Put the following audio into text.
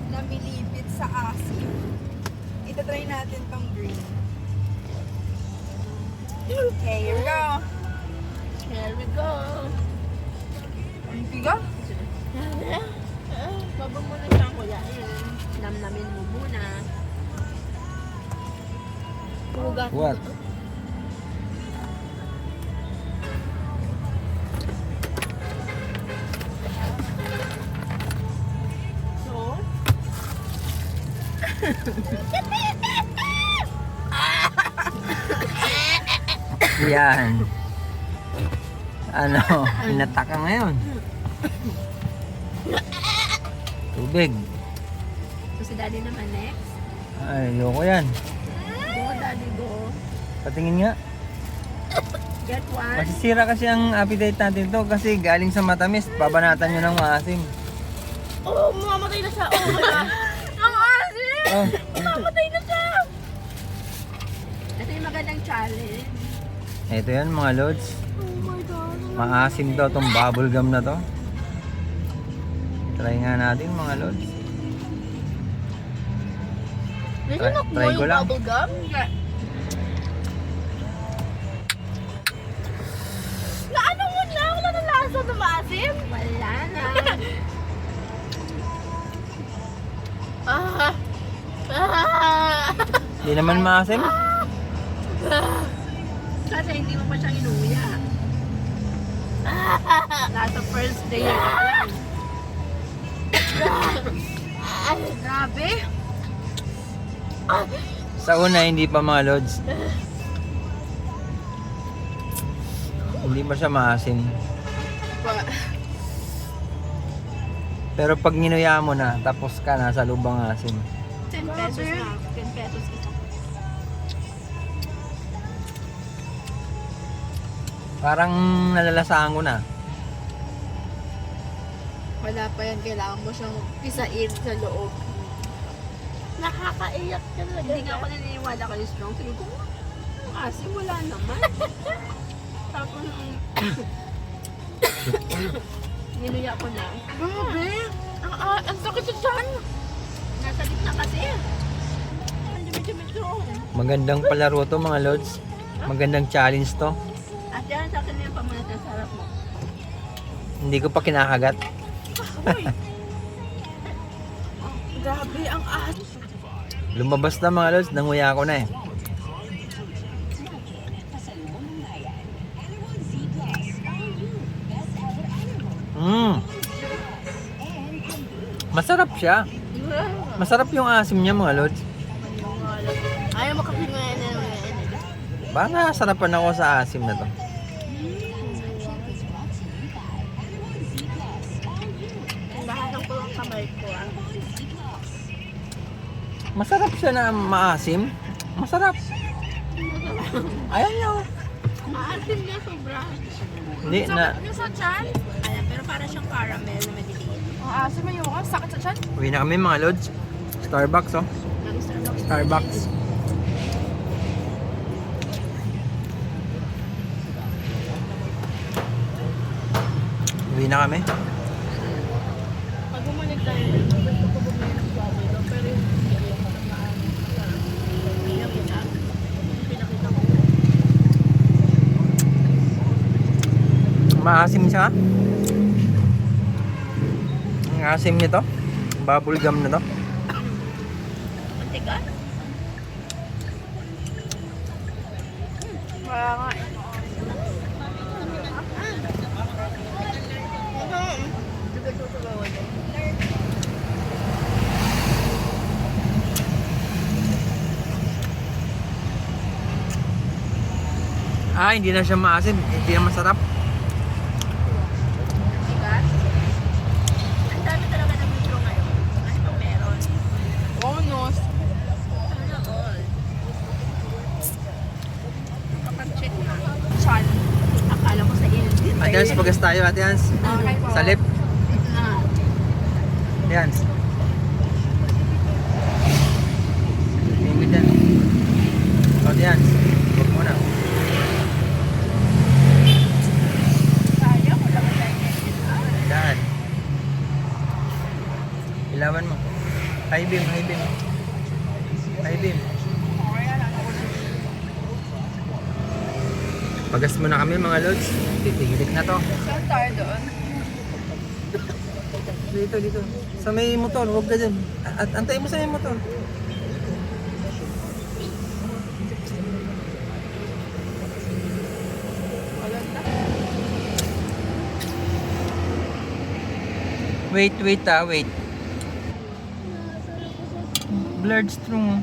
namilipit sa asin. Itatry natin tong green. Okay, here we go. Here we go. Ang biga? Bago mo na siyang kuyain. Namnamin mo muna. Pugat. What? So, Yan. Ano, inatak ka ngayon. Tubig. so si daddy naman next. Ay, ayoko yan. Go, daddy, go. Patingin nga. Get one. Masisira kasi ang appetite natin to kasi galing sa matamis. Babanatan nyo ng maasim. Oh, mamamatay na siya. Oh my God. Ang asin! Oh, Mamamatay na siya. Ito yung magandang challenge. ito yan mga lods. Oh my God. Maasim daw tong bubble gum na to. Try nga natin mga lods. Nilinak mo try ko yung lang. bubble gum? Na ano mo na? Wala na lasa na maasim? Wala na. Hindi naman maasim. Kasi hindi mo pa siya inuya. Nasa first day ka lang. Grabe. Sa una hindi pa mga lods. Hindi pa siya maasim. Pero pag ninuya mo na, tapos ka na sa lubang asim. 10 pesos na. 10 pesos ito. Parang nalalasahan ko na. Wala pa yan. Kailangan mo siyang pisain sa loob. Nakakaiyak talaga. Hindi nga ako naniniwala kay Strong. Sabi ko, kasi wala naman. Tapos, ninuya ko na. Grabe! Ang sakit sa tiyan! Nasa gitna kasi. Ang dumi-dumi to. Magandang palaro to mga lods. Magandang challenge to. At yan, sa akin na yung pamunat ng sarap mo. Hindi ko pa kinakagat. Grabe, ang asin. Lumabas na mga lods, nanguya ko na eh. Masarap siya. Masarap yung asim niya mga lods. Ayaw mo kasi ngayon na Baka nasarapan ako sa asim na to. Bahasan ko ang kamay ko. Masarap siya na maasim. Masarap. Ayaw niya. Maasim niya sobra. Hindi na. Yung sa chan? Ayan, pero para siyang caramel na maliliit. Ang asin mo yung sakit sa chan? Uwi na kami mga lods. Starbucks oh. Starbucks. Uwi na kami. Pag bumalik tayo, gusto ko bumili ng Domino, pero hindi ako nakakaan. Kaya kita, pinakita ko. Maasim siya. Ang asim nito. Bubble gum na to. Mantika? Wala nga eh. Ah, hindi na siya maasim. Hindi na masarap. Mantika? Ang dami talaga ng metro ngayon. Ano pang meron? Bonus. Sana all. Kapag check na. Chan. Akala ko sa Ilbit. Ate Hans, pagas tayo Ate Hans. Okay po. Sa lip. Na. Ate Hans. Tingin dyan. Ate Hans. Huwag muna. Sayang, wala ka tayo ngayon. Daan. Ilawan mo. High beam, high beam. High beam. Pagas mo na kami mga lods. Titigilik na to. Saan tayo doon? Dito, dito. Sa may motor, huwag ka dyan. At antay mo sa may motor. Wait, wait. Blurred strong.